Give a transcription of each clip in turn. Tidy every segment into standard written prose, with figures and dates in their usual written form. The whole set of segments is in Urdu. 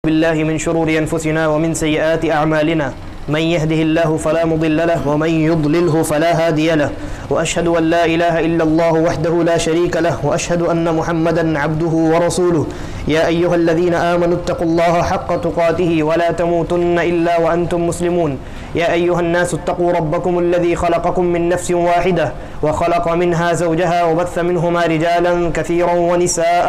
بالله من شرور أنفسنا ومن سيئات أعمالنا من يهده الله فلا مضل له ومن يضلله فلا هادي له وأشهد أن لا إله إلا الله وحده لا شريك له وأشهد أن محمدا عبده ورسوله يا أيها الذين آمنوا اتقوا الله حق تقاته ولا تموتن إلا وأنتم مسلمون يا أيها الناس اتقوا ربكم الذي خلقكم من نفس واحدة وخلق منها زوجها وبث منهما رجالا كثيرا ونساء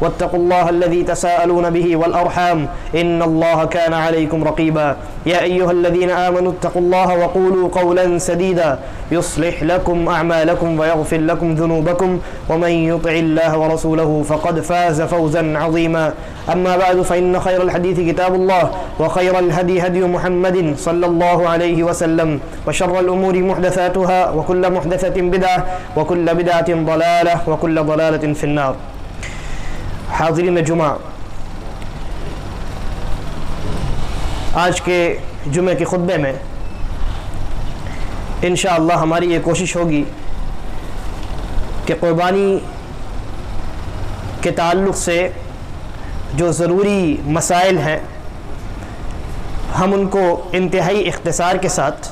واتقوا الله الذي تساءلون به والأرحام إن الله كان عليكم رقيبا يا أيها الذين آمنوا اتقوا الله وقولوا قولا سديدا يصلح لكم أعمالكم ويغفر لكم ذنوبكم ومن يطع الله ورسوله فقد فاز فوزا عظيما أما بعد فإن خير الحديث كتاب الله وخير الهدي هدي محمد صلى الله عليه وسلم وشر الأمور محدثاتها وكل محدثة بدعة وكل بدعة ضلالة وكل ضلالة في النار. حاضرین جمعہ، آج کے جمعے کے خطبے میں انشاءاللہ ہماری یہ کوشش ہوگی کہ قربانی کے تعلق سے جو ضروری مسائل ہیں ہم ان کو انتہائی اختصار کے ساتھ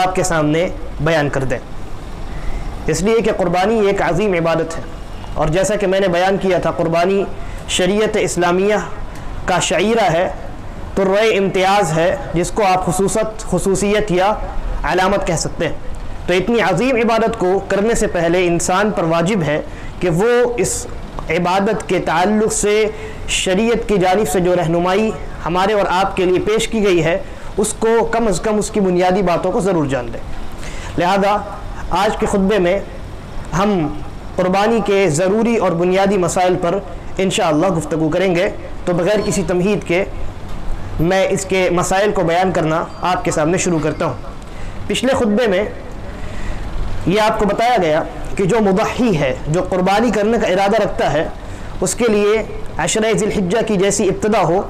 آپ کے سامنے بیان کر دیں، اس لیے کہ قربانی ایک عظیم عبادت ہے، اور جیسا کہ میں نے بیان کیا تھا قربانی شریعت اسلامیہ کا شعیرہ ہے، طرۂ امتیاز ہے، جس کو آپ خصوصیت یا علامت کہہ سکتے ہیں. تو اتنی عظیم عبادت کو کرنے سے پہلے انسان پر واجب ہے کہ وہ اس عبادت کے تعلق سے شریعت کی جانب سے جو رہنمائی ہمارے اور آپ کے لیے پیش کی گئی ہے اس کو کم از کم اس کی بنیادی باتوں کو ضرور جان لیں. لہذا آج کے خطبے میں ہم قربانی کے ضروری اور بنیادی مسائل پر انشاءاللہ گفتگو کریں گے. تو بغیر کسی تمہید کے میں اس کے مسائل کو بیان کرنا آپ کے سامنے شروع کرتا ہوں. پچھلے خطبے میں یہ آپ کو بتایا گیا کہ جو مضحی ہے، جو قربانی کرنے کا ارادہ رکھتا ہے، اس کے لیے عشرہ ذی الحجہ کی جیسی ابتدا ہو،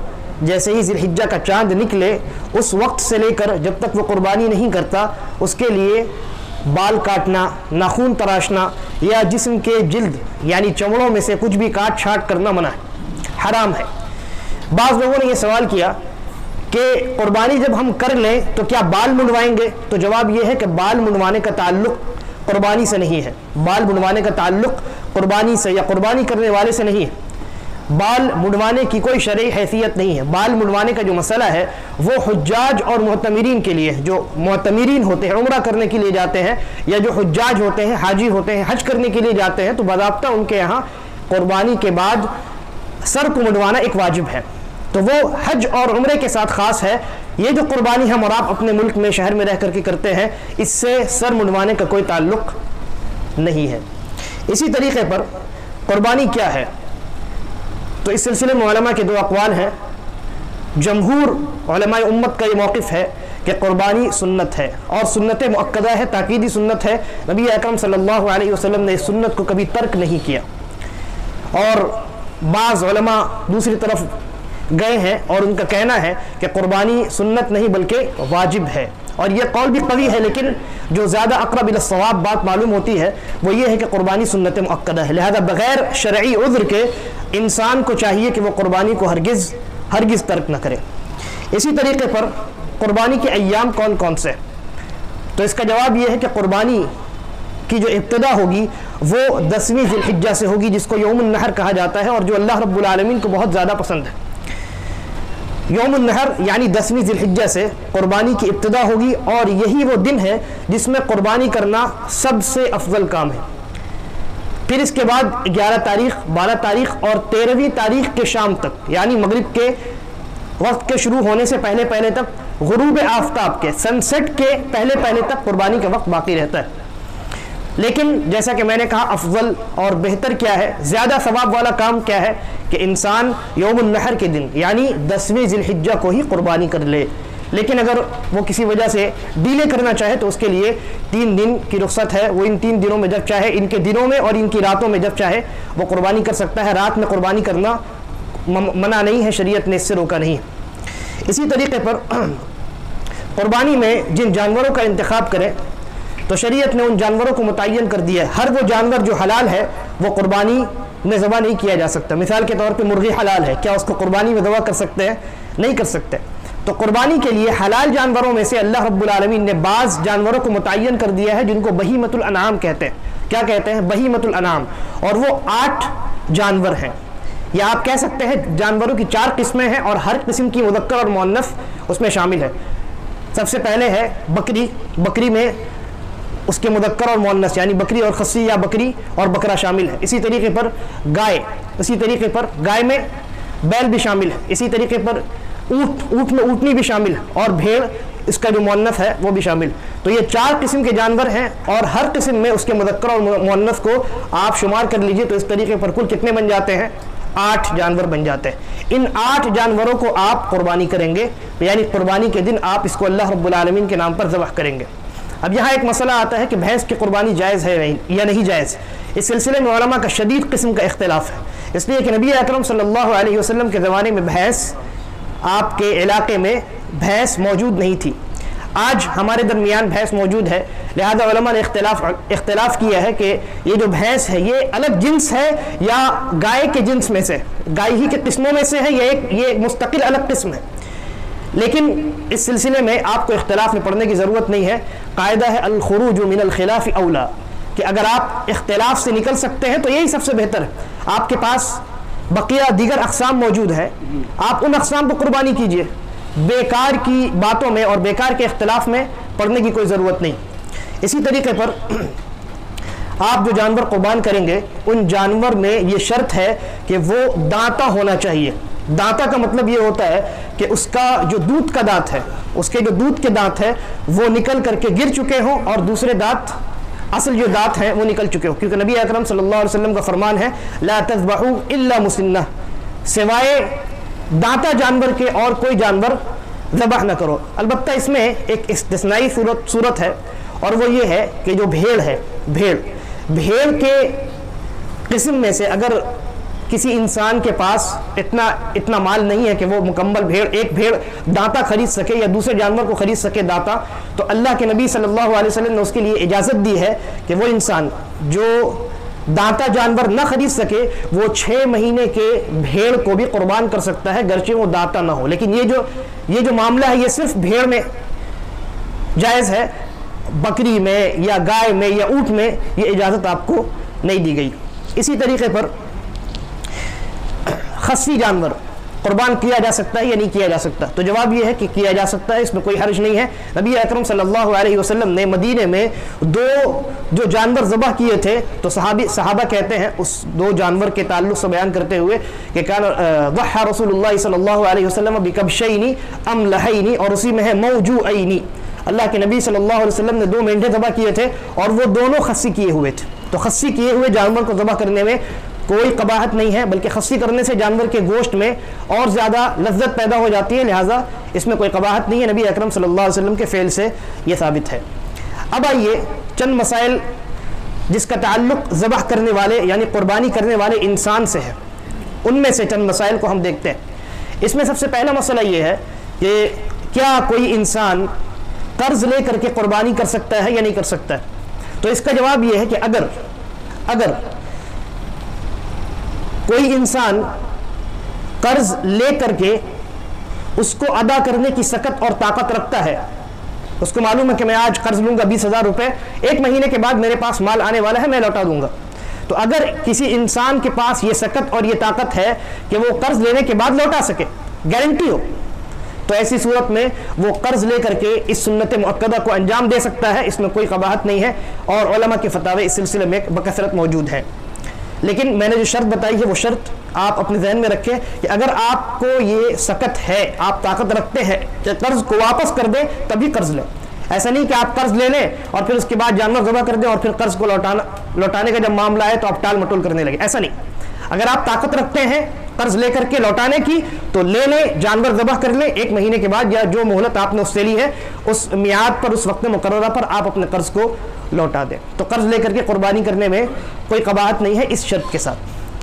جیسے ہی ذی الحجہ کا چاند نکلے اس وقت سے لے کر جب تک وہ قربانی نہیں کرتا اس کے لیے بال کاٹنا، ناخون تراشنا یا جسم کے جلد یعنی چمڑوں میں سے کچھ بھی کاٹ چھانٹ کرنا منع ہے، حرام ہے. بعض لوگوں نے یہ سوال کیا کہ قربانی جب ہم کر لیں تو کیا بال منڈوائیں گے؟ تو جواب یہ ہے کہ بال منڈوانے کا تعلق قربانی سے نہیں ہے. بال منڈوانے کا تعلق قربانی سے یا قربانی کرنے والے سے نہیں ہے. بال منڈوانے کی کوئی شرعی حیثیت نہیں ہے. بال منڈوانے کا جو مسئلہ ہے وہ حجاج اور معتمرین کے لیے، جو معتمرین ہوتے ہیں عمرہ کرنے کے لیے جاتے ہیں، یا جو حجاج ہوتے ہیں، حاجی ہوتے ہیں، حج کرنے کے لیے جاتے ہیں، تو باضابطہ ان کے یہاں قربانی کے بعد سر کو منڈوانا ایک واجب ہے. تو وہ حج اور عمرے کے ساتھ خاص ہے. یہ جو قربانی ہم اور آپ اپنے ملک میں شہر میں رہ کر کے کرتے ہیں اس سے سر منڈوانے کا کوئی تعلق نہیں ہے. اسی طریقے پر قربانی کیا ہے؟ تو اس سلسلے میں علماء کے دو اقوال ہیں. جمہور علماء امت کا یہ موقف ہے کہ قربانی سنت ہے، اور سنت مؤکدہ ہے، تاکیدی سنت ہے. نبی اکرم صلی اللہ علیہ وسلم نے اس سنت کو کبھی ترک نہیں کیا. اور بعض علماء دوسری طرف گئے ہیں اور ان کا کہنا ہے کہ قربانی سنت نہیں بلکہ واجب ہے، اور یہ قول بھی قوی ہے، لیکن جو زیادہ اقرب الی الصواب بات معلوم ہوتی ہے وہ یہ ہے کہ قربانی سنت مؤکدہ ہے. لہذا بغیر شرعی عذر کے انسان کو چاہیے کہ وہ قربانی کو ہرگز ترک نہ کرے. اسی طریقے پر قربانی کے ایام کون کون سے؟ تو اس کا جواب یہ ہے کہ قربانی کی جو ابتدا ہوگی وہ 10ویں ذی الحجہ سے ہوگی، جس کو یوم النحر کہا جاتا ہے، اور جو اللہ رب العالمین کو بہت زیادہ پسند ہے. یوم النحر یعنی 10ویں ذی الحجہ سے قربانی کی ابتدا ہوگی، اور یہی وہ دن ہے جس میں قربانی کرنا سب سے افضل کام ہے. پھر اس کے بعد 11 تاریخ، 12 تاریخ اور 13ویں تاریخ کے شام تک، یعنی مغرب کے وقت کے شروع ہونے سے پہلے تک، غروب آفتاب کے سن سیٹ کے پہلے تک قربانی کا وقت باقی رہتا ہے. لیکن جیسا کہ میں نے کہا افضل اور بہتر کیا ہے، زیادہ ثواب والا کام کیا ہے کہ انسان یوم النحر کے دن یعنی 10ویں ذی الحجہ کو ہی قربانی کر لے. لیکن اگر وہ کسی وجہ سے ڈیلے کرنا چاہے تو اس کے لیے 3 دن کی رخصت ہے. وہ ان 3 دنوں میں جب چاہے، ان کے دنوں میں اور ان کی راتوں میں جب چاہے وہ قربانی کر سکتا ہے. رات میں قربانی کرنا منع نہیں ہے، شریعت نے اس سے روکا نہیں. اسی طریقے پر قربانی میں جن جانوروں کا انتخاب کریں تو شریعت نے ان جانوروں کو متعین کر دیا ہے. ہر وہ جانور جو حلال ہے وہ قربانی میں ذبح نہیں کیا جا سکتا. مثال کے طور پہ مرغی حلال ہے, کیا اس کو قربانی میں ذبح کر سکتے ہیں؟ نہیں کر سکتے. تو قربانی کے لیے حلال جانوروں میں سے اللہ رب العالمین نے بعض جانوروں کو متعین کر دیا ہے جن کو بہیمۃ الانعام کہتے ہیں. کیا کہتے ہیں؟ بہیمۃ الانعام. اور وہ 8 جانور ہیں, یا آپ کہہ سکتے ہیں جانوروں کی 4 قسمیں ہیں اور ہر قسم کی مذکر اور مؤنث اس میں شامل ہے. سب سے پہلے ہے بکری. بکری میں اس کے مذکر اور مؤنث یعنی بکری اور خصی یا بکری اور بکرا شامل ہے. اسی طریقے پر گائے, اسی طریقے پر گائے میں بیل بھی شامل ہے. اسی طریقے پر اونٹ میں اونٹنی بھی شامل ہے, اور بھیڑ اس کا جو مؤنث ہے وہ بھی شامل. تو یہ 4 قسم کے جانور ہیں اور ہر قسم میں اس کے مذکر اور مؤنث کو آپ شمار کر لیجئے تو اس طریقے پر کل کتنے بن جاتے ہیں؟ 8 جانور بن جاتے ہیں. ان 8 جانوروں کو آپ قربانی کریں گے, یعنی قربانی کے دن آپ اس کو اللہ رب العالمین کے نام پر ذبح کریں گے. اب یہاں ایک مسئلہ آتا ہے کہ بھینس کی قربانی جائز ہے یا نہیں جائز. اس سلسلے میں علماء کا شدید قسم کا اختلاف ہے, اس لیے کہ نبی اکرم صلی اللہ علیہ وسلم کے زمانے میں بھینس, آپ کے علاقے میں بھینس موجود نہیں تھی. آج ہمارے درمیان بھینس موجود ہے, لہذا علماء نے اختلاف کیا ہے کہ یہ جو بھینس ہے یہ الگ جنس ہے یا گائے کے جنس میں سے, گائے ہی کے قسموں میں سے ہے, یہ مستقل الگ قسم ہے. لیکن اس سلسلے میں آپ کو اختلاف میں پڑھنے کی ضرورت نہیں ہے. قاعدہ ہے الخروج من الخلاف اولا, کہ اگر آپ اختلاف سے نکل سکتے ہیں تو یہی سب سے بہتر ہے. آپ کے پاس بقیہ دیگر اقسام موجود ہیں, آپ ان اقسام کو قربانی کیجئے. بیکار کی باتوں میں اور بیکار کے اختلاف میں پڑھنے کی کوئی ضرورت نہیں. اسی طریقے پر آپ جو جانور قربان کریں گے ان جانور میں یہ شرط ہے کہ وہ دانتا ہونا چاہیے. دانتا کا مطلب یہ ہوتا ہے کہ اس کا جو دودھ کا دانت ہے, اس کے جو دودھ کے دانت ہے وہ نکل کر کے گر چکے ہوں اور دوسرے دانت, اصل جو دانت ہیں وہ نکل چکے ہوں. کیونکہ نبی اکرم صلی اللہ علیہ وسلم کا فرمان ہے لا تذبحوا الا مسنہ, سوائے دانتا جانور کے اور کوئی جانور ذبح نہ کرو. البتہ اس میں ایک استثنائی صورت ہے, اور وہ یہ ہے کہ جو بھیڑ ہے, بھیڑ کے قسم میں سے اگر کسی انسان کے پاس اتنا مال نہیں ہے کہ وہ مکمل ایک بھیڑ دانتا خرید سکے یا دوسرے جانور کو خرید سکے دانتا, تو اللہ کے نبی صلی اللہ علیہ وسلم نے اس کے لیے اجازت دی ہے کہ وہ انسان جو دانتا جانور نہ خرید سکے وہ 6 مہینے کے بھیڑ کو بھی قربان کر سکتا ہے, گرچہ وہ دانتا نہ ہو. لیکن یہ جو معاملہ ہے یہ صرف بھیڑ میں جائز ہے, بکری میں یا گائے میں یا اونٹ میں یہ اجازت آپ کو نہیں دی گئی. اسی طریقے پر خصی جانور قربان کیا جا سکتا ہے یا نہیں کیا جا سکتا؟ تو جواب یہ ہے کہ کیا جا سکتا ہے, اس میں کوئی حرج نہیں ہے. نبی اکرم صلی اللہ علیہ وسلم نے مدینے میں 2 جو جانور ذبح کیے تھے, تو صحابہ کہتے ہیں اس 2 جانور کے تعلق سے بیان کرتے ہوئے کہ کان ضحى رسول اللہ صلی اللہ علیہ وسلم بکبشین املحین, اور اسی میں ہے موجوعین. اللہ کے نبی صلی اللہ علیہ وسلم نے 2 مینڈے ذبح کیے تھے اور وہ دونوں خصی کیے ہوئے تھے. تو خصی کیے ہوئے جانور کو ذبح کرنے میں کوئی قباحت نہیں ہے, بلکہ خصی کرنے سے جانور کے گوشت میں اور زیادہ لذت پیدا ہو جاتی ہے, لہٰذا اس میں کوئی قباحت نہیں ہے. نبی اکرم صلی اللہ علیہ وسلم کے فعل سے یہ ثابت ہے. اب آئیے چند مسائل جس کا تعلق ذبح کرنے والے یعنی قربانی کرنے والے انسان سے ہے, ان میں سے چند مسائل کو ہم دیکھتے ہیں. اس میں سب سے پہلا مسئلہ یہ ہے کہ کیا کوئی انسان قرض لے کر کے قربانی کر سکتا ہے یا نہیں کر سکتا ہے؟ تو اس کا جواب یہ ہے کہ اگر کوئی انسان قرض لے کر کے اس کو ادا کرنے کی سکت اور طاقت رکھتا ہے, اس کو معلوم ہے کہ میں آج قرض لوں گا 20,000 روپے, 1 مہینے کے بعد میرے پاس مال آنے والا ہے, میں لوٹا دوں گا. تو اگر کسی انسان کے پاس یہ سکت اور یہ طاقت ہے کہ وہ قرض لینے کے بعد لوٹا سکے, گارنٹی ہو, تو ایسی صورت میں وہ قرض لے کر کے اس سنت مؤکدہ کو انجام دے سکتا ہے, اس میں کوئی قباحت نہیں ہے, اور علماء کے فتاوے اس سلسلے میں بکثرت موجود ہیں. لیکن میں نے جو شرط بتائی ہے وہ شرط آپ اپنے ذہن میں رکھیں کہ اگر آپ کو یہ سکت ہے, آپ طاقت رکھتے ہیں کہ قرض کو واپس کر دیں, تبھی قرض لیں. ایسا نہیں کہ آپ قرض لے لیں اور پھر اس کے بعد جانور ذبح کر دیں اور پھر قرض کو لوٹانے کا جب معاملہ ہے تو آپ ٹال مٹول کرنے لگے, ایسا نہیں. اگر آپ طاقت رکھتے ہیں قرض لے کر کے لوٹانے کی تو لے لیں, جانور ذبح کر لیں, 1 مہینے کے بعد یا جو مہلت آپ نے اس سے لی ہے اس میعاد پر, اس وقت مقررہ پر آپ اپنے قرض کو لوٹا دیں. تو قرض لے کر کے قربانی کرنے میں کوئی قباحت نہیں ہے اس شرط کے ساتھ.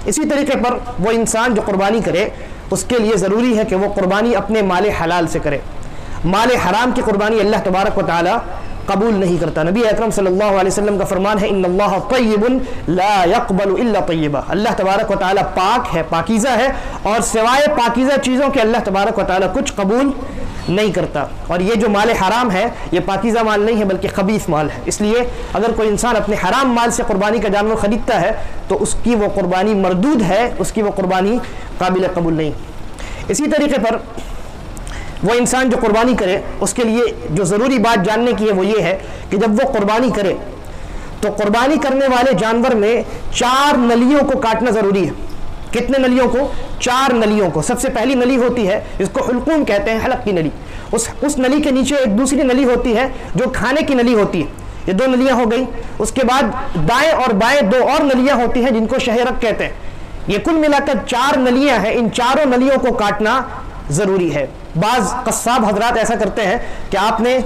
اسی طریقے پر وہ انسان جو قربانی کرے اس کے لیے ضروری ہے کہ وہ قربانی اپنے مال حلال سے کرے. مال حرام کی قربانی اللہ تبارک و تعالی قبول نہیں کرتا۔ نبی اکرم صلی اللہ علیہ وسلم کا فرمان ہے ان اللہ طیب لا يقبل الا طیبا، اللہ تبارک و تعالیٰ پاک ہے، پاکیزہ ہے، اور سوائے پاکیزہ چیزوں کے اللہ تبارک و تعالیٰ کچھ قبول نہیں کرتا۔ اور یہ جو مال حرام ہے یہ پاکیزہ مال نہیں ہے بلکہ خبیث مال ہے، اس لیے اگر کوئی انسان اپنے حرام مال سے قربانی کا جانور خریدتا ہے تو اس کی وہ قربانی مردود ہے، اس کی وہ قربانی قابل قبول نہیں۔ اسی طریقے پر وہ انسان جو قربانی کرے اس کے لیے جو ضروری بات جاننے کی ہے وہ یہ ہے کہ جب وہ قربانی کرے تو قربانی کرنے والے جانور میں 4 نلیوں کو کاٹنا ضروری ہے۔ کتنے نلیوں کو؟ 4 نلیوں کو۔ سب سے پہلی نلی ہوتی ہے اس کو حلقوم کہتے ہیں، حلق کی نلی، اس نلی کے نیچے ایک دوسری نلی ہوتی ہے جو کھانے کی نلی ہوتی ہے، یہ 2 نلیاں ہو گئی۔ اس کے بعد دائیں اور بائیں 2 اور نلیاں ہوتی ہیں جن کو شہرک کہتے ہیں۔ یہ کل ملا کر 4 نلیاں ہیں، ان 4 نلیوں کو کاٹنا ضروری ہے۔ بعض قصاب حضرات ایسا کرتے ہیں کہ آپ نے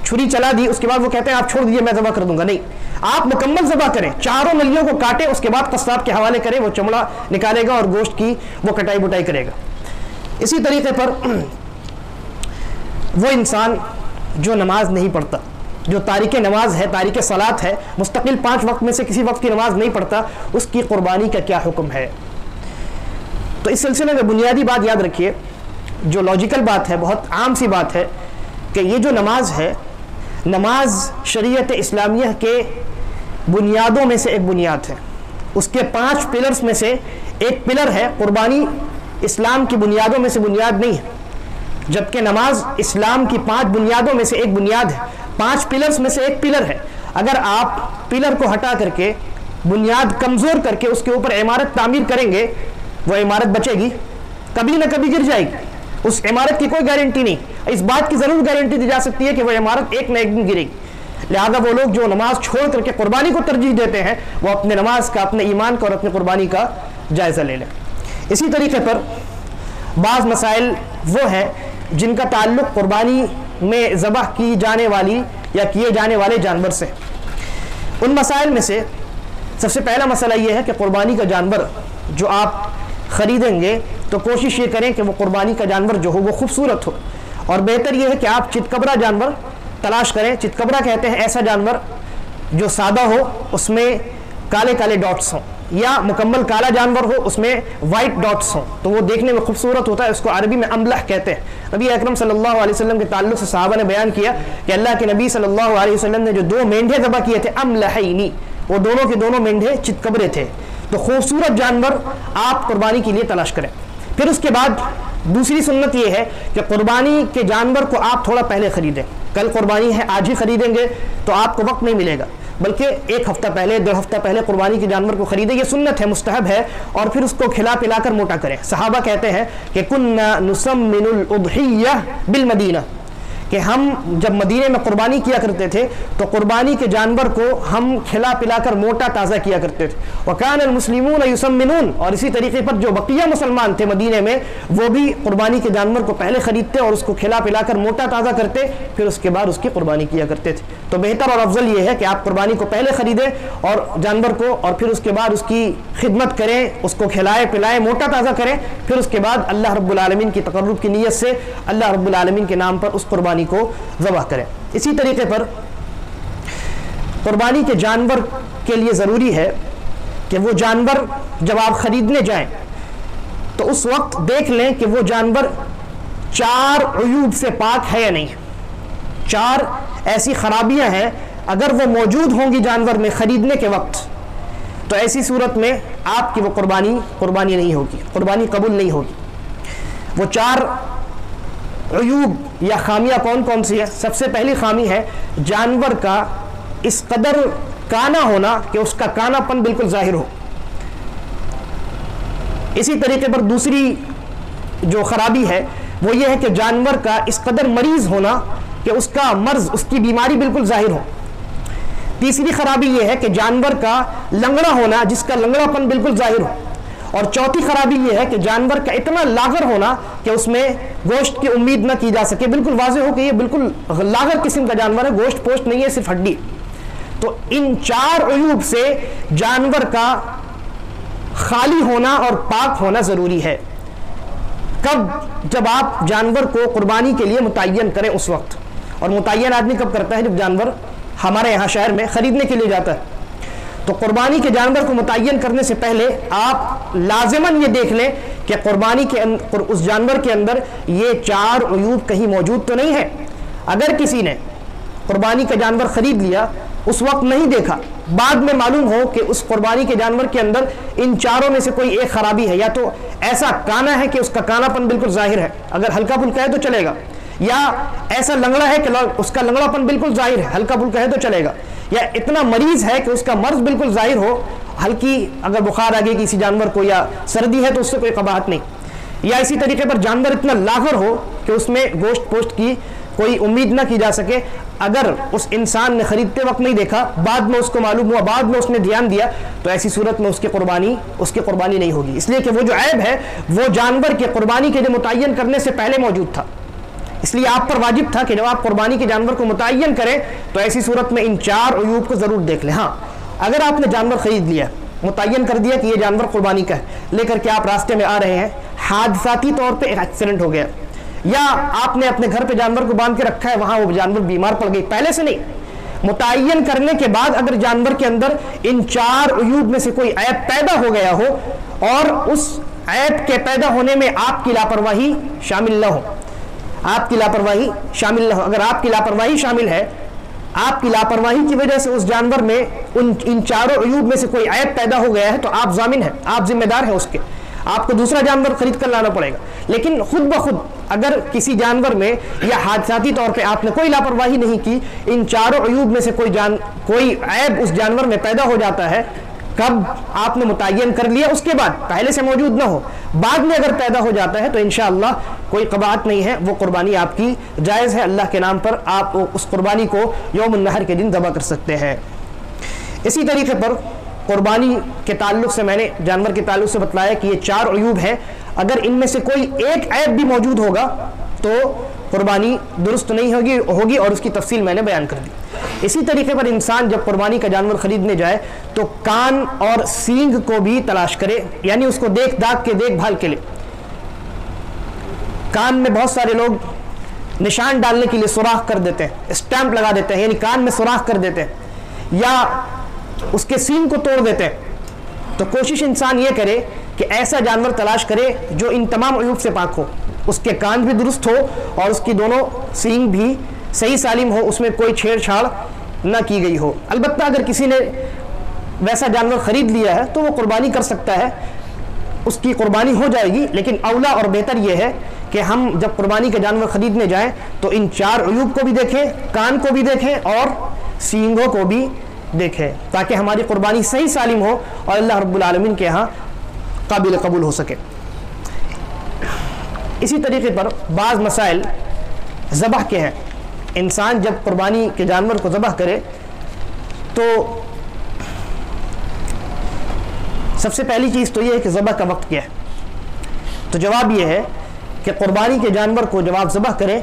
چھری چلا دی، اس کے بعد وہ کہتے ہیں آپ چھوڑ دیجیے میں ذبح کر دوں گا، نہیں، آپ مکمل ذبح کریں، 4 نلیوں کو کاٹیں، اس کے بعد قصاب کے حوالے کریں، وہ چمڑا نکالے گا اور گوشت کی وہ کٹائی بٹائی کرے گا۔ اسی طریقے پر وہ انسان جو نماز نہیں پڑھتا، جو تارک نماز ہے، تارک صلاۃ ہے، مستقل 5 وقت میں سے کسی وقت کی نماز نہیں پڑھتا، اس کی قربانی کا کیا حکم ہے؟ تو اس سلسلے میں بنیادی بات یاد رکھیے، جو لاجیکل بات ہے، بہت عام سی بات ہے کہ یہ جو نماز ہے، نماز شریعت اسلامیہ کے بنیادوں میں سے ایک بنیاد ہے، اس کے 5 پلرز میں سے ایک پلر ہے۔ قربانی اسلام کی بنیادوں میں سے بنیاد نہیں ہے، جبکہ نماز اسلام کی 5 بنیادوں میں سے ایک بنیاد ہے، 5 پلرز میں سے ایک پلر ہے۔ اگر آپ پلر کو ہٹا کر کے بنیاد کمزور کر کے اس کے اوپر عمارت تعمیر کریں گے، وہ عمارت بچے گی؟ کبھی نہ کبھی گر جائے گی، اس عمارت کی کوئی گارنٹی نہیں۔ اس بات کی ضرور گارنٹی دی جا سکتی ہے کہ وہ عمارت ایک نہ ایک دن گرے گی۔ لہذا وہ لوگ جو نماز چھوڑ کر کے قربانی کو ترجیح دیتے ہیں وہ اپنے نماز کا، اپنے ایمان کا اور اپنی قربانی کا جائزہ لے لیں۔ اسی طریقے پر بعض مسائل وہ ہیں جن کا تعلق قربانی میں ذبح کی جانے والی یا کیے جانے والے جانور سے۔ ان مسائل میں سے سب سے پہلا مسئلہ یہ ہے کہ قربانی کا جانور جو آپ خریدیں گے تو کوشش یہ کریں کہ وہ قربانی کا جانور جو ہو وہ خوبصورت ہو، اور بہتر یہ ہے کہ آپ چتکبرا جانور تلاش کریں۔ چتکبرا کہتے ہیں ایسا جانور جو سادہ ہو، اس میں کالے کالے ڈاٹس ہوں، یا مکمل کالا جانور ہو اس میں وائٹ ڈاٹس ہوں، تو وہ دیکھنے میں خوبصورت ہوتا ہے، اس کو عربی میں املح کہتے ہیں۔ نبی اکرم صلی اللہ علیہ وسلم کے تعلق سے صحابہ نے بیان کیا کہ اللہ کے نبی صلی اللہ علیہ وسلم نے جو 2 مینڈھے ذبح کیے تھے املحینی، وہ دونوں کے دونوں مینڈھے چتکبرے تھے۔ تو خوبصورت جانور آپ قربانی کے لیے تلاش کریں۔ پھر اس کے بعد دوسری سنت یہ ہے کہ قربانی کے جانور کو آپ تھوڑا پہلے خریدیں۔ کل قربانی ہے، آج ہی خریدیں گے تو آپ کو وقت نہیں ملے گا، بلکہ 1 ہفتہ پہلے، 1.5 ہفتہ پہلے قربانی کے جانور کو خریدیں۔ یہ سنت ہے، مستحب ہے، اور پھر اس کو کھلا پلا کر موٹا کریں۔ صحابہ کہتے ہیں کہ کننا نسمن الاضحیہ بالمدینہ، کہ ہم جب مدینے میں قربانی کیا کرتے تھے تو قربانی کے جانور کو ہم کھلا پلا کر موٹا تازہ کیا کرتے تھے۔ وکان المسلمون یسمنون، اور اسی طریقے پر جو بقیہ مسلمان تھے مدینے میں وہ بھی قربانی کے جانور کو پہلے خریدتے اور اس کو کھلا پلا کر موٹا تازہ کرتے، پھر اس کے بعد اس کی قربانی کیا کرتے تھے۔ تو بہتر اور افضل یہ ہے کہ آپ قربانی کو پہلے خریدیں اور جانور کو، اور پھر اس کے بعد اس کی خدمت کریں، اس کو کھلائے پلائے موٹا تازہ کریں، پھر اس کے بعد اللہ رب العالمین کی تقرب کی نیت سے اللہ رب العالمین کے نام پر اس قربانی کو ذبح کریں۔ اسی طریقے پر قربانی کے جانور کے لیے ضروری ہے کہ وہ جانور جب آپ خریدنے جائیں تو اس وقت دیکھ لیں کہ وہ جانور 4 عیوب سے پاک ہے یا نہیں۔ 4 ایسی خرابیاں ہیں، اگر وہ موجود ہوں گی جانور میں خریدنے کے وقت تو ایسی صورت میں آپ کی وہ قربانی نہیں ہوگی، قربانی قبول نہیں ہوگی۔ وہ 4 عیوب یا خامیاں کون کون سی ہے؟ سب سے پہلی خامی ہے جانور کا اس قدر کانا ہونا کہ اس کا کانا پن بالکل ظاہر ہو۔ اسی طریقے پر دوسری جو خرابی ہے وہ یہ ہے کہ جانور کا اس قدر مریض ہونا کہ اس کا مرض، اس کی بیماری بالکل ظاہر ہو۔ تیسری خرابی یہ ہے کہ جانور کا لنگڑا ہونا، جس کا لنگڑا پن بالکل ظاہر ہو۔ اور چوتھی خرابی یہ ہے کہ جانور کا اتنا لاغر ہونا کہ اس میں گوشت کی امید نہ کی جا سکے، بالکل واضح ہو کہ یہ بالکل لاغر قسم کا جانور ہے، گوشت پوشت نہیں ہے، صرف ہڈی۔ تو ان 4 عیوب سے جانور کا خالی ہونا اور پاک ہونا ضروری ہے۔ کب؟ جب آپ جانور کو قربانی کے لیے متعین کریں اس وقت، اور متعین آدمی کب کرتا ہے؟ جب جانور ہمارے یہاں شہر میں خریدنے کے لیے جاتا ہے۔ تو قربانی کے جانور کو متعین کرنے سے پہلے آپ لازماً یہ دیکھ لیں کہ قربانی کے اس جانور کے اندر یہ 4 عیوب کہیں موجود تو نہیں ہے۔ اگر کسی نے قربانی کا جانور خرید لیا، اس وقت نہیں دیکھا، بعد میں معلوم ہو کہ اس قربانی کے جانور کے اندر ان 4 میں سے کوئی ایک خرابی ہے، یا تو ایسا کانا ہے کہ اس کا کانا پن بالکل ظاہر ہے، اگر ہلکا پھلکا ہے تو چلے گا، یا ایسا لنگڑا ہے کہ اس کا لنگڑا پن بالکل ظاہر ہے، ہلکا پھلکا ہے تو چلے گا، یا اتنا مریض ہے کہ اس کا مرض بالکل ظاہر ہو، ہلکی اگر بخار آ گئی کسی جانور کو یا سردی ہے تو اس سے کوئی قباحت نہیں، یا اسی طریقے پر جانور اتنا لاغر ہو کہ اس میں گوشت پوشت کی کوئی امید نہ کی جا سکے، اگر اس انسان نے خریدتے وقت نہیں دیکھا، بعد میں اس کو معلوم ہوا، بعد میں اس نے دھیان دیا، تو ایسی صورت میں اس کی قربانی نہیں ہوگی، اس لیے کہ وہ جو عیب ہے وہ جانور کے قربانی کے لیے متعین کرنے سے پہلے موجود تھا۔ اس لیے آپ پر واجب تھا کہ جب آپ قربانی کے جانور کو متعین کریں تو ایسی صورت میں ان 4 عیوب کو ضرور دیکھ لیں۔ ہاں، اگر آپ نے جانور خرید لیا، متعین کر دیا کہ یہ جانور قربانی کا ہے، لے کر کے آپ راستے میں آ رہے ہیں، حادثاتی طور پہ ایک ایکسیڈنٹ ہو گیا، یا آپ نے اپنے گھر پہ جانور کو باندھ کے رکھا ہے، وہاں وہ جانور بیمار پڑ گئی، پہلے سے نہیں، متعین کرنے کے بعد اگر جانور کے اندر ان 4 عیوب میں سے کوئی عیب پیدا ہو گیا ہو اور اس عیب کے پیدا ہونے میں آپ کی لاپرواہی شامل نہ ہو، آپ کی لاپرواہی شامل نہ ہو، اگر آپ کی لاپرواہی شامل ہے، آپ کی لاپرواہی کی وجہ سے اس جانور میں ان 4 عیوب میں سے کوئی عیب پیدا ہو گیا ہے تو آپ ضامن ہیں، آپ ذمہ دار ہیں اس کے، آپ کو دوسرا جانور خرید کر لانا پڑے گا۔ لیکن خود بخود اگر کسی جانور میں یا حادثاتی طور پہ آپ نے کوئی لاپرواہی نہیں کی، ان 4 عیوب میں سے کوئی عیب اس جانور میں پیدا ہو جاتا ہے، کب آپ نے متعین کر لیا اس کے بعد، پہلے سے موجود نہ ہو، بعد میں اگر پیدا ہو جاتا ہے تو انشاءاللہ کوئی قباحت نہیں ہے، وہ قربانی آپ کی جائز ہے، اللہ کے نام پر آپ اس قربانی کو یوم النحر کے دن ذبح کر سکتے ہیں۔ اسی طریقے پر قربانی کے تعلق سے میں نے جانور کے تعلق سے بتلایا کہ یہ 4 عیوب ہیں، اگر ان میں سے کوئی ایک عیب بھی موجود ہوگا تو قربانی درست نہیں ہوگی اور اس کی تفصیل میں نے بیان کر دی۔ اسی طریقے پر انسان جب قربانی کا جانور خریدنے جائے تو کان اور سینگ کو بھی تلاش کرے، یعنی اس کو دیکھ داغ کے دیکھ بھال کے لے۔ کان میں بہت سارے لوگ نشان ڈالنے کے لیے سوراخ کر دیتے ہیں، اسٹیمپ لگا دیتے ہیں، یعنی کان میں سوراخ کر دیتے ہیں، یا اس کے سینگ کو توڑ دیتے ہیں۔ تو کوشش انسان یہ کرے کہ ایسا جانور تلاش کرے جو ان تمام عیوب سے پاک ہو، اس کے کان بھی درست ہو اور اس کی دونوں سینگ بھی صحیح سالم ہو، اس میں کوئی چھیڑ چھاڑ نہ کی گئی ہو۔ البتہ اگر کسی نے ویسا جانور خرید لیا ہے تو وہ قربانی کر سکتا ہے، اس کی قربانی ہو جائے گی، لیکن اولا اور بہتر یہ ہے کہ ہم جب قربانی کا جانور خریدنے جائیں تو ان 4 عیوب کو بھی دیکھیں، کان کو بھی دیکھیں اور سینگوں کو بھی دیکھیں، تاکہ ہماری قربانی صحیح سالم ہو اور اللہ رب العالمین کے ہاں قابل قبول ہو سکے۔ اسی طریقے پر بعض مسائل ذبح کے ہیں۔ انسان جب قربانی کے جانور کو ذبح کرے تو سب سے پہلی چیز تو یہ ہے کہ ذبح کا وقت کیا ہے۔ تو جواب یہ ہے کہ قربانی کے جانور کو جب آپ ذبح کریں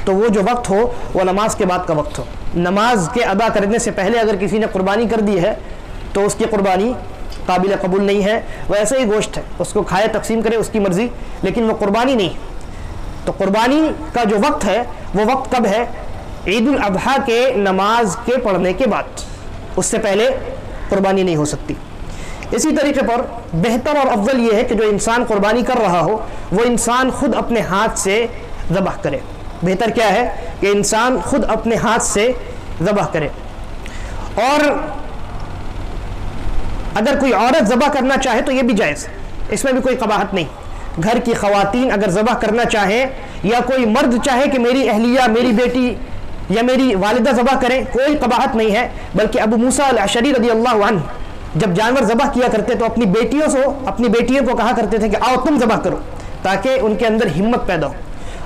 تو وہ جو وقت ہو وہ نماز کے بعد کا وقت ہو۔ نماز کے ادا کرنے سے پہلے اگر کسی نے قربانی کر دی ہے تو اس کی قربانی قابل قبول نہیں ہے، وہ ایسے ہی گوشت ہے، اس کو کھائے تقسیم کرے اس کی مرضی، لیکن وہ قربانی نہیں۔ تو قربانی کا جو وقت ہے وہ وقت کب ہے؟ عید الاضحیٰ کے نماز کے پڑھنے کے بعد، اس سے پہلے قربانی نہیں ہو سکتی۔ اسی طریقے پر بہتر اور افضل یہ ہے کہ جو انسان قربانی کر رہا ہو وہ انسان خود اپنے ہاتھ سے ذبح کرے۔ بہتر کیا ہے کہ انسان خود اپنے ہاتھ سے ذبح کرے، اور اگر کوئی عورت ذبح کرنا چاہے تو یہ بھی جائز، اس میں بھی کوئی قباحت نہیں۔ گھر کی خواتین اگر ذبح کرنا چاہیں یا کوئی مرد چاہے کہ میری اہلیہ، میری بیٹی یا میری والدہ ذبح کریں، کوئی قباحت نہیں ہے۔ بلکہ ابو موسیٰ الاشعری رضی اللہ عنہ جب جانور ذبح کیا کرتے تو اپنی بیٹیوں کو کہا کرتے تھے کہ آؤ تم ذبح کرو، تاکہ ان کے اندر ہمت پیدا ہو۔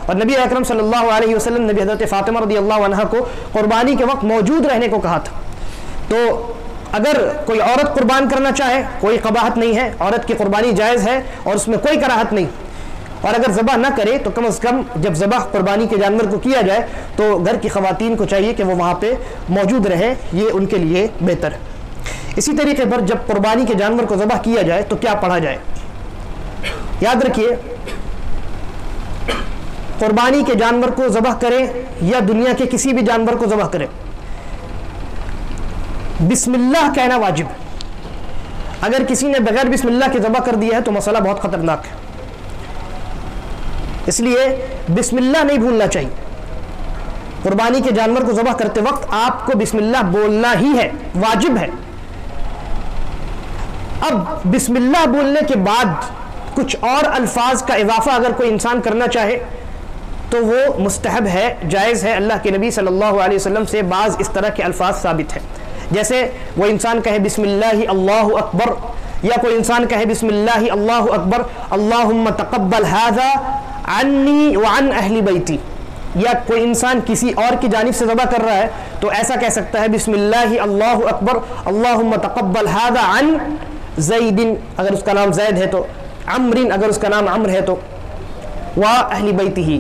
اور نبی اکرم صلی اللہ علیہ وسلم نے حضرت فاطمہ رضی اللہ عنہ کو قربانی کے وقت موجود رہنے کو کہا تھا۔ تو اگر کوئی عورت قربان کرنا چاہے کوئی قباحت نہیں ہے، عورت کی قربانی جائز ہے اور اس میں کوئی کراہت نہیں، اور اگر ذبح نہ کرے تو کم از کم جب ذبح قربانی کے جانور کو کیا جائے تو گھر کی خواتین کو چاہیے کہ وہ وہاں پہ موجود رہیں، یہ ان کے لیے بہتر ہے۔ اسی طریقے پر جب قربانی کے جانور کو ذبح کیا جائے تو کیا پڑھا جائے؟ یاد رکھیے قربانی کے جانور کو ذبح کرے یا دنیا کے کسی بھی جانور کو ذبح کرے، بسم اللہ کہنا واجب ہے۔ اگر کسی نے بغیر بسم اللہ کے ذبح کر دیا ہے تو مسئلہ بہت خطرناک ہے، اس لیے بسم اللہ نہیں بھولنا چاہیے۔ قربانی کے جانور کو ذبح کرتے وقت آپ کو بسم اللہ بولنا ہی ہے، واجب ہے۔ اب بسم اللہ بولنے کے بعد کچھ اور الفاظ کا اضافہ اگر کوئی انسان کرنا چاہے تو وہ مستحب ہے، جائز ہے۔ اللہ کے نبی صلی اللہ علیہ وسلم سے بعض اس طرح کے الفاظ ثابت ہیں، جیسے وہ انسان کہے بسم اللہ اللہ اکبر، یا کوئی انسان کہے بسم اللہ اللہ اکبر اللہم تقبل ھذا عنی وعن اہل بیتی، یا کوئی انسان کسی اور کی جانب سے ذبح کر رہا ہے تو ایسا کہہ سکتا ہے بسم اللہ اللہ اکبر اللہم تقبل ھذا عن زید، اگر اس کا نام زید ہے تو، عمر اگر اس کا نام عمر ہے تو، واہل بیتہ۔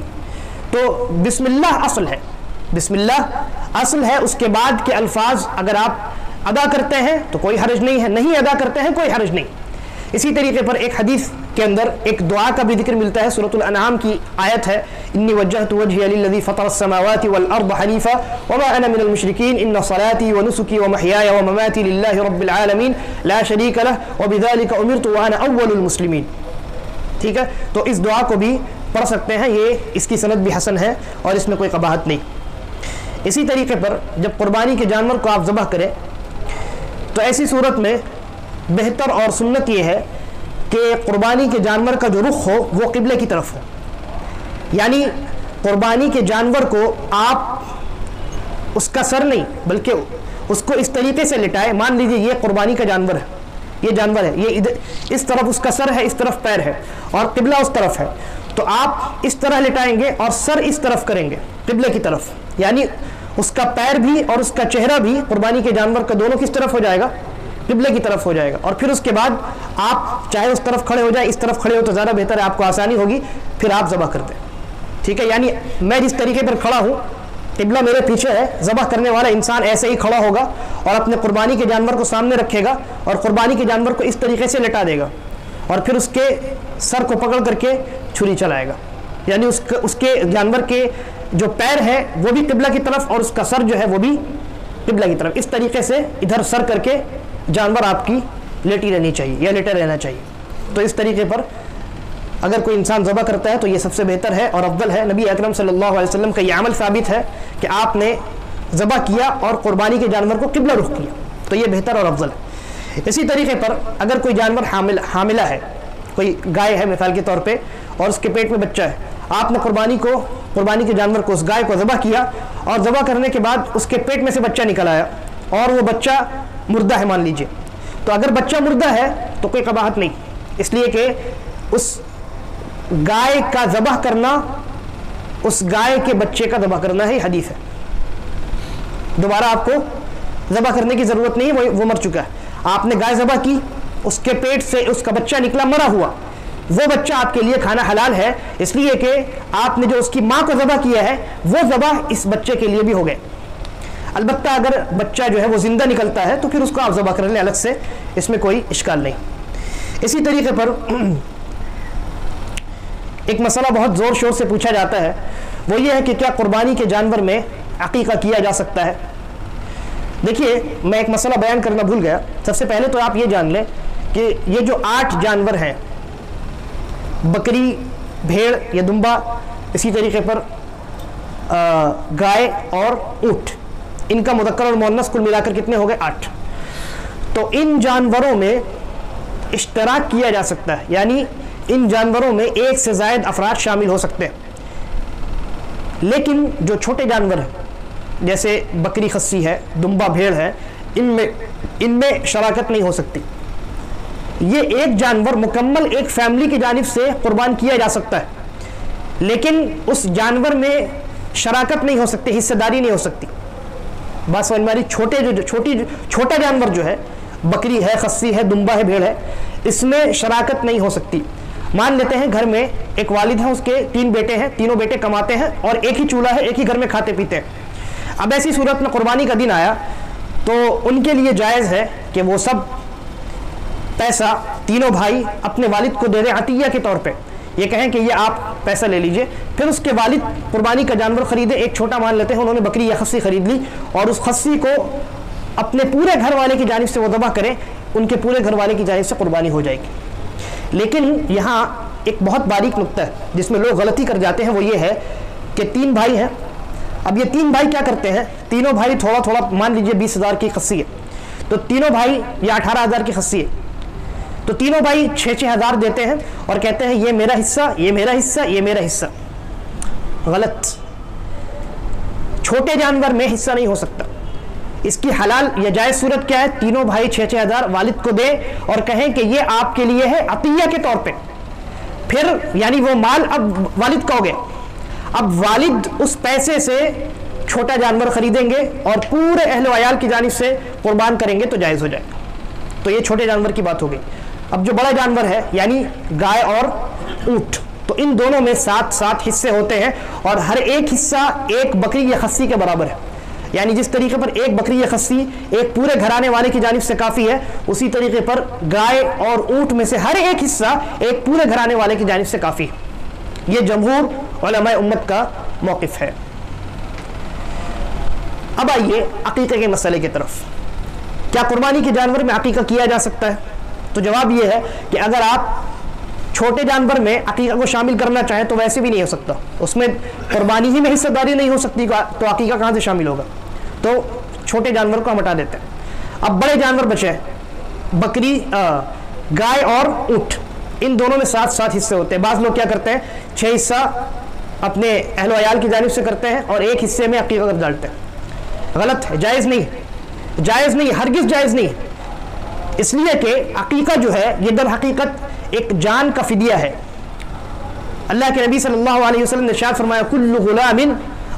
تو بسم اللہ اصل ہے، بسم اللہ اصل ہے، اس کے بعد کے الفاظ اگر آپ ادا کرتے ہیں تو کوئی حرج نہیں ہے، نہیں ادا کرتے ہیں کوئی حرج نہیں۔ اسی طریقے پر ایک حدیث کے اندر ایک دعا کا بھی ذکر ملتا ہے، سورۃ الانعام کی آیت ہے انی وجہت وجہی للذی فطر السماوات والارض حنیفا وما انا من المشرکین ان صلاتی ونسکی ومحیای ومماتی للہ رب العالمین لا شریک لہ وبذلک امرت وانا اول المسلمین۔ ٹھیک ہے، تو اس دعا کو بھی پڑھ سکتے ہیں، یہ اس کی سند بھی حسن ہے اور اس میں کوئی قباحت نہیں۔ اسی طریقے پر جب قربانی کے جانور کو آپ ذبح کریں تو ایسی صورت میں بہتر اور سنت یہ ہے کہ قربانی کے جانور کا جو رخ ہو وہ قبلے کی طرف ہو، یعنی قربانی کے جانور کو آپ اس کا سر نہیں بلکہ اس کو اس طریقے سے لٹائے، مان لیجئے یہ قربانی کا جانور ہے، یہ جانور ہے، یہ اس طرف اس کا سر ہے، اس طرف پیر ہے اور قبلہ اس طرف ہے، تو آپ اس طرح لٹائیں گے اور سر اس طرف کریں گے قبلے کی طرف، یعنی اس کا پیر بھی اور اس کا چہرہ بھی قربانی کے جانور کا دونوں کس طرف ہو جائے گا؟ قبلے کی طرف ہو جائے گا۔ اور پھر اس کے بعد آپ چاہے اس طرف کھڑے ہو جائیں، اس طرف کھڑے ہو تو زیادہ بہتر ہے، آپ کو آسانی ہوگی، پھر آپ ذبح کر دیں۔ ٹھیک ہے، یعنی میں جس طریقے پر کھڑا ہوں، قبلہ میرے پیچھے ہے، ذبح کرنے والا انسان ایسے ہی کھڑا ہوگا اور اپنے قربانی کے جانور کو سامنے رکھے گا اور قربانی کے جانور کو اس طریقے سے لٹا دے گا اور پھر اس کے سر کو پکڑ کر کے چھری چلائے گا، یعنی اس کے جانور کے جو پیر ہے وہ بھی قبلہ کی طرف اور اس کا سر جو ہے وہ بھی قبلہ کی طرف، اس طریقے سے ادھر سر کر کے جانور آپ کی لیٹی رہنی چاہیے یا لیٹے رہنا چاہیے۔ تو اس طریقے پر اگر کوئی انسان ذبح کرتا ہے تو یہ سب سے بہتر ہے اور افضل ہے۔ نبی اکرم صلی اللہ علیہ وسلم کا یہ عمل ثابت ہے کہ آپ نے ذبح کیا اور قربانی کے جانور کو قبلہ رخ کیا، تو یہ بہتر اور افضل ہے۔ اسی طریقے پر اگر کوئی جانور حاملہ ہے، کوئی گائے ہے مثال کے طور پہ اور اس کے پیٹ میں بچہ ہے، آپ نے قربانی کے جانور کو، اس گائے کو ذبح کیا اور ذبح کرنے کے بعد اس کے پیٹ میں سے بچہ نکل آیا اور وہ بچہ مردہ ہے مان لیجئے، تو اگر بچہ مردہ ہے تو کوئی قباحت نہیں، اس لیے کہ اس گائے کا ذبح کرنا اس گائے کے بچے کا ذبح کرنا ہے، حدیث ہے، دوبارہ آپ کو ذبح کرنے کی ضرورت نہیں ہے، وہ مر چکا ہے۔ آپ نے گائے ذبح کی، اس کے پیٹ سے اس کا بچہ نکلا مرا ہوا، وہ بچہ آپ کے لیے کھانا حلال ہے، اس لیے کہ آپ نے جو اس کی ماں کو ذبح کیا ہے وہ ذبح اس بچے کے لیے بھی ہو گئے۔ البتہ اگر بچہ جو ہے وہ زندہ نکلتا ہے تو پھر اس کو آپ ذبح کر لیں الگ سے، اس میں کوئی اشکال نہیں۔ اسی طریقے پر ایک مسئلہ بہت زور شور سے پوچھا جاتا ہے، وہ یہ ہے کہ کیا قربانی کے جانور میں عقیقہ کیا جا سکتا ہے؟ دیکھیے، میں ایک مسئلہ بیان کرنا بھول گیا۔ سب سے پہلے تو آپ یہ جان لیں کہ یہ جو 8 جانور ہیں، بکری، بھیڑ یا دمبا، اسی طریقے پر گائے اور اونٹ، ان کا مذکر اور مؤنث کل ملا کر کتنے ہو گئے؟ 8۔ تو ان جانوروں میں اشتراک کیا جا سکتا ہے، یعنی ان جانوروں میں ایک سے زائد افراد شامل ہو سکتے ہیں، لیکن جو چھوٹے جانور ہیں جیسے بکری خصی ہے، دمبا بھیڑ ہے، ان میں شراکت نہیں ہو سکتی۔ یہ ایک جانور مکمل ایک فیملی کی جانب سے قربان کیا جا سکتا ہے، لیکن اس جانور میں شراکت نہیں ہو سکتی، حصہ داری نہیں ہو سکتی۔ بات سمجھ میں آ رہی؟ چھوٹا جانور جو ہے، بکری ہے، خصی ہے، دمبا ہے، بھیڑ ہے، اس میں شراکت نہیں ہو سکتی۔ مان لیتے ہیں گھر میں ایک والد ہیں، اس کے 3 بیٹے ہیں، تینوں بیٹے کماتے ہیں اور ایک ہی چولہا ہے، ایک ہی گھر میں کھاتے پیتے ہیں۔ اب ایسی صورت میں قربانی کا دن آیا تو ان کے لیے جائز ہے کہ وہ سب پیسہ تینوں بھائی اپنے والد کو دے دیں عطیہ کے طور پہ، یہ کہیں کہ یہ آپ پیسہ لے لیجئے، پھر اس کے والد قربانی کا جانور خریدے، ایک چھوٹا مان لیتے ہیں انہوں نے بکری یا خصی خرید لی، اور اس خصی کو اپنے پورے گھر والے کی جانب سے وہ ذبح کریں، ان کے پورے گھر والے کی جانب سے قربانی ہو جائے گی۔ لیکن یہاں ایک بہت باریک نقطہ ہے جس میں لوگ غلطی کر جاتے ہیں، وہ یہ ہے کہ 3 بھائی ہیں، اب یہ 3 بھائی کیا کرتے ہیں، تینوں بھائی تھوڑا تھوڑا، مان لیجئے 20,000 کی خصی ہے تو تینوں بھائی، یا 18,000 کی خصی ہے تو تینوں بھائی 6,000 دیتے ہیں اور کہتے ہیں یہ میرا حصہ، یہ میرا حصہ، یہ میرا حصہ۔ غلط، چھوٹے جانور میں حصہ نہیں ہو سکتا۔ اس کی حلال یا جائز صورت کیا ہے، تینوں بھائی 6,000 والد کو دے اور کہیں کہ یہ آپ کے لیے ہے عطیہ کے طور پہ، پھر یعنی وہ مال اب والد کا ہو گیا، اب والد اس پیسے سے چھوٹا جانور خریدیں گے اور پورے اہل و عیال کی جانب سے قربان کریں گے تو جائز ہو جائے گا۔ تو یہ چھوٹے جانور کی بات ہو گئی۔ اب جو بڑا جانور ہے یعنی گائے اور اونٹ، تو ان دونوں میں 7 حصے ہوتے ہیں اور ہر ایک حصہ ایک بکری یا خصی کے برابر ہے، یعنی جس طریقے پر ایک بکری یا خصی ایک پورے گھرانے والے کی جانب سے کافی ہے، اسی طریقے پر گائے اور اونٹ میں سے ہر ایک حصہ ایک پورے گھرانے والے کی جانب سے کافی ہے۔ یہ جمہور علماء امت کا موقف ہے۔ اب آئیے عقیقے کے مسئلے کی طرف۔ کیا قربانی کے جانور میں عقیقہ کیا جا سکتا ہے؟ تو جواب یہ ہے کہ اگر آپ چھوٹے جانور میں عقیقہ کو شامل کرنا چاہیں تو ویسے بھی نہیں ہو سکتا، اس میں قربانی ہی میں حصہ داری نہیں ہو سکتی تو عقیقہ کہاں سے شامل ہوگا؟ تو چھوٹے جانور کو ہم ہٹا دیتے ہیں۔ اب بڑے جانور بچے ہیں، بکری، گائے اور اونٹ، ان دونوں میں 7 حصے ہوتے ہیں۔ بعض لوگ کیا کرتے ہیں 6 حصہ اپنے اہل و عیال کی جانب سے کرتے ہیں اور ایک حصے میں عقیقہ کر ڈالتے ہیں۔ غلط ہے، جائز نہیں، جائز نہیں، ہرگز جائز نہیں، اس لیے کہ عقیقہ جو ہے یہ در حقیقت ایک جان کا فدیہ ہے۔ اللہ کے نبی صلی اللہ علیہ وسلم نے ارشاد فرمایا کل غلام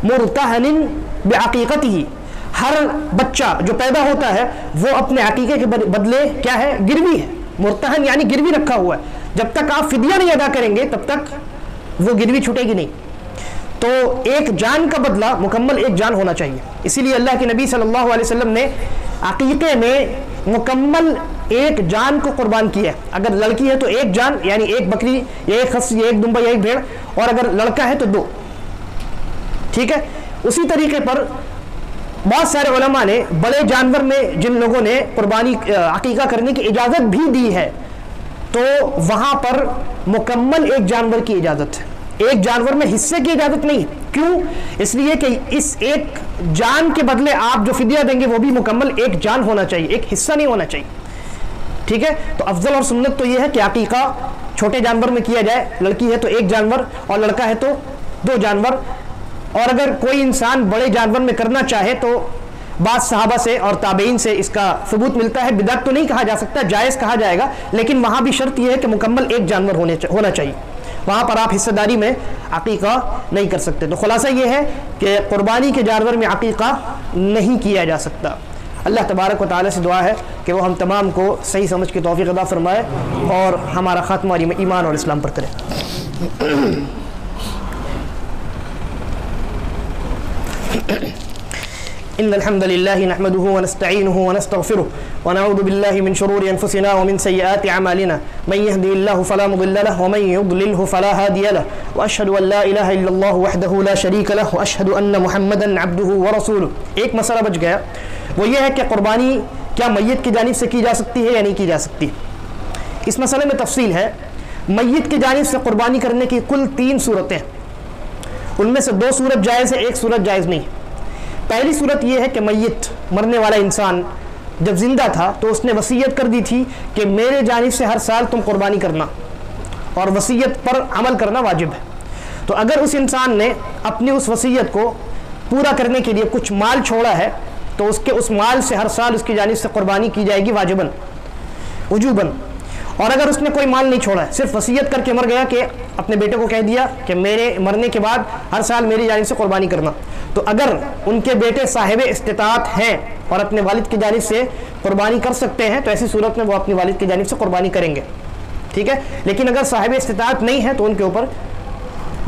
مرتہن بعقیقتہ، ہر بچہ جو پیدا ہوتا ہے وہ اپنے عقیقے کے بدلے کیا ہے، گروی ہے۔ مرتہن یعنی گروی رکھا ہوا ہے، جب تک آپ فدیہ نہیں ادا کریں گے تب تک وہ گروی چھوٹے گی نہیں۔ تو ایک جان کا بدلہ مکمل ایک جان ہونا چاہیے، اسی لیے اللہ کے نبی صلی اللہ علیہ وسلم نے عقیقے میں مکمل ایک جان کو قربان کیا ہے۔ اگر لڑکی ہے تو ایک جان یعنی ایک بکری یا ایک خصی یا ایک دمبا یا ایک بھیڑ، اور اگر لڑکا ہے تو 2، ٹھیک ہے۔ اسی طریقے پر بہت سارے علماء نے بڑے جانور میں جن لوگوں نے قربانی عقیقہ کرنے کی اجازت بھی دی ہے تو وہاں پر مکمل ایک جانور کی اجازت ہے، ایک جانور میں حصے کی اجازت نہیں۔ کیوں؟ اس لیے کہ اس ایک جان کے بدلے آپ جو فدیہ دیں گے وہ بھی مکمل ایک جان ہونا چاہیے، ایک حصہ نہیں ہونا چاہیے، ٹھیک ہے۔ تو افضل اور سنت تو یہ ہے کہ عقیقہ چھوٹے جانور میں کیا جائے، لڑکی ہے تو ایک جانور اور لڑکا ہے تو 2 جانور، اور اگر کوئی انسان بڑے جانور میں کرنا چاہے تو بعض صحابہ سے اور تابعین سے اس کا ثبوت ملتا ہے۔ بدعت تو نہیں کہا جا سکتا، جائز کہا جائے گا، لیکن وہاں بھی شرط یہ ہے کہ مکمل ایک جانور ہونا چاہیے، وہاں پر آپ حصہ داری میں عقیقہ نہیں کر سکتے۔ تو خلاصہ یہ ہے کہ قربانی کے جانور میں عقیقہ نہیں کیا جا سکتا۔ اللہ تبارک و تعالی سے دعا ہے کہ وہ ہم تمام کو صحیح سمجھ کی توفیق عطا فرمائے اور ہمارا خاتمہ ایمان اور اسلام پر کرے۔ إن الحمد لله نحمده ونستعينه ونستغفره ونعوذ بالله من شرور أنفسنا ومن سيئات أعمالنا من يهدي الله فلا مضل له ومن يضلله فلا هادي له وأشهد أن لا إله إلا الله وحده لا شريك له وأشهد أن محمدا عبده ورسوله۔ ایک مسئلہ بچ گیا، وہ یہ ہے کہ قربانی کیا میت کی جانب سے کی جا سکتی ہے یا نہیں کی جا سکتی۔ اس مسئلے میں تفصیل ہے۔ میت کی جانب سے قربانی کرنے کی کل 3 صورتیں، ان میں سے 2 صورت جائز ہے، 1 صورت جائز نہیں۔ پہلی صورت یہ ہے کہ میت، مرنے والا انسان جب زندہ تھا تو اس نے وصیت کر دی تھی کہ میرے جانب سے ہر سال تم قربانی کرنا، اور وصیت پر عمل کرنا واجب ہے۔ تو اگر اس انسان نے اپنی اس وصیت کو پورا کرنے کے لیے کچھ مال چھوڑا ہے تو اس مال سے ہر سال اس کی جانب سے قربانی کی جائے گی واجباً، وجوباً۔ اور اگر اس نے کوئی مال نہیں چھوڑا ہے، صرف وصیت کر کے مر گیا کہ اپنے بیٹے کو کہہ دیا کہ میرے مرنے کے بعد ہر سال میری جانب سے قربانی کرنا، تو اگر ان کے بیٹے صاحب استطاعت ہیں اور اپنے والد کی جانب سے قربانی کر سکتے ہیں تو ایسی صورت میں وہ اپنی والد کی جانب سے قربانی کریں گے، ٹھیک ہے۔ لیکن اگر صاحب استطاعت نہیں ہے تو ان کے اوپر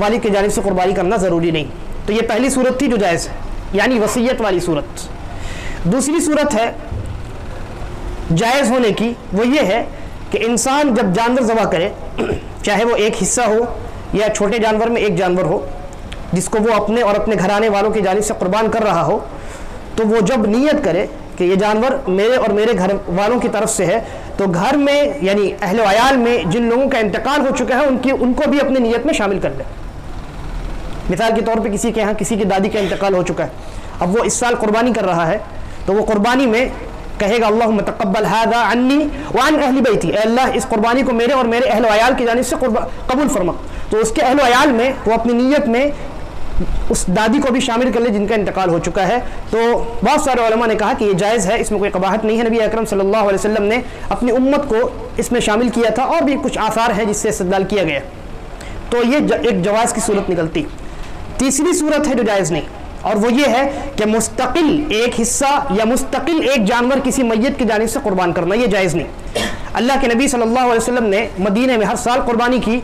والد کی جانب سے قربانی کرنا ضروری نہیں۔ تو یہ پہلی صورت تھی جو جائز ہے، یعنی وصیت والی صورت۔ دوسری صورت ہے جائز ہونے کی، وہ یہ ہے کہ انسان جب جانور ذبح کرے چاہے وہ ایک حصہ ہو یا چھوٹے جانور میں ایک جانور ہو جس کو وہ اپنے اور اپنے گھرانے والوں کی جانب سے قربان کر رہا ہو، تو وہ جب نیت کرے کہ یہ جانور میرے اور میرے گھر والوں کی طرف سے ہے، تو گھر میں یعنی اہل و عیال میں جن لوگوں کا انتقال ہو چکا ہے ان کو بھی اپنی نیت میں شامل کر لے۔ مثال کے طور پہ کسی کے ہاں کسی کی دادی کا انتقال ہو چکا ہے، اب وہ اس سال قربانی کر رہا ہے، تو وہ قربانی میں کہے گا اللہم تقبل ھذا عنی وعن اہل بیتی، اے اللہ اس قربانی کو میرے اور میرے اہل و عیال کی جانب سے قبول فرما۔ تو اس کے اہل و عیال میں وہ اپنی نیت میں اس دادی کو بھی شامل کر لے جن کا انتقال ہو چکا ہے۔ تو بہت سارے علماء نے کہا کہ یہ جائز ہے، اس میں کوئی قباحت نہیں ہے، نبی اکرم صلی اللہ علیہ وسلم نے اپنی امت کو اس میں شامل کیا تھا، اور بھی کچھ آثار ہیں جس سے استدلال کیا گیا، تو یہ ایک جواز کی صورت نکلتی۔ تیسری صورت ہے جو جائز نہیں، اور وہ یہ ہے کہ مستقل ایک حصہ یا مستقل ایک جانور کسی میت کی جانب سے قربان کرنا، یہ جائز نہیں۔ اللہ کے نبی صلی اللہ علیہ وسلم نے مدینے میں ہر سال قربانی کی،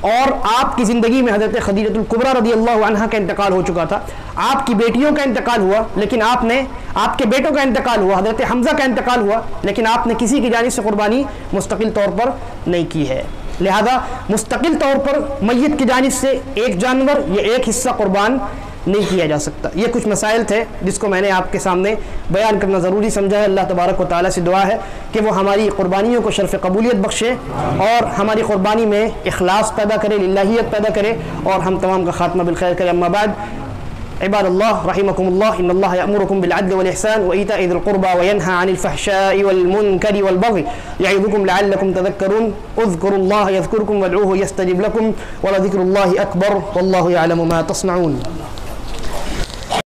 اور آپ کی زندگی میں حضرت خدیجہ الکبریٰ رضی اللہ عنہا کا انتقال ہو چکا تھا، آپ کی بیٹیوں کا انتقال ہوا، لیکن آپ کے بیٹوں کا انتقال ہوا، حضرت حمزہ کا انتقال ہوا، لیکن آپ نے کسی کی جانب سے قربانی مستقل طور پر نہیں کی ہے۔ لہذا مستقل طور پر میت کی جانب سے ایک جانور یا ایک حصہ قربان نہیں کیا جا سکتا۔ یہ کچھ مسائل تھے جس کو میں نے آپ کے سامنے بیان کرنا ضروری سمجھا ہے۔ اللہ تبارک و تعالیٰ سے دعا ہے کہ وہ ہماری قربانیوں کو شرف قبولیت بخشے، اور ہماری قربانی میں اخلاص پیدا کرے، للہیت پیدا کرے، اور ہم تمام کا خاتمہ بالخیر کرے۔ اما بعد، عباد اللہ رحمکم اللہ، ان اللہ یأمرکم بالعدل والإحسان وإیتاء ذی القربى وینہی عن الفحشاء والمنکر والبغی یعظکم لعلکم تذکرون اذکروا اللہ یذکرکم وادعوہ یستجب لکم ولذکر اللہ اکبر واللہ یعلم ما تصنعون۔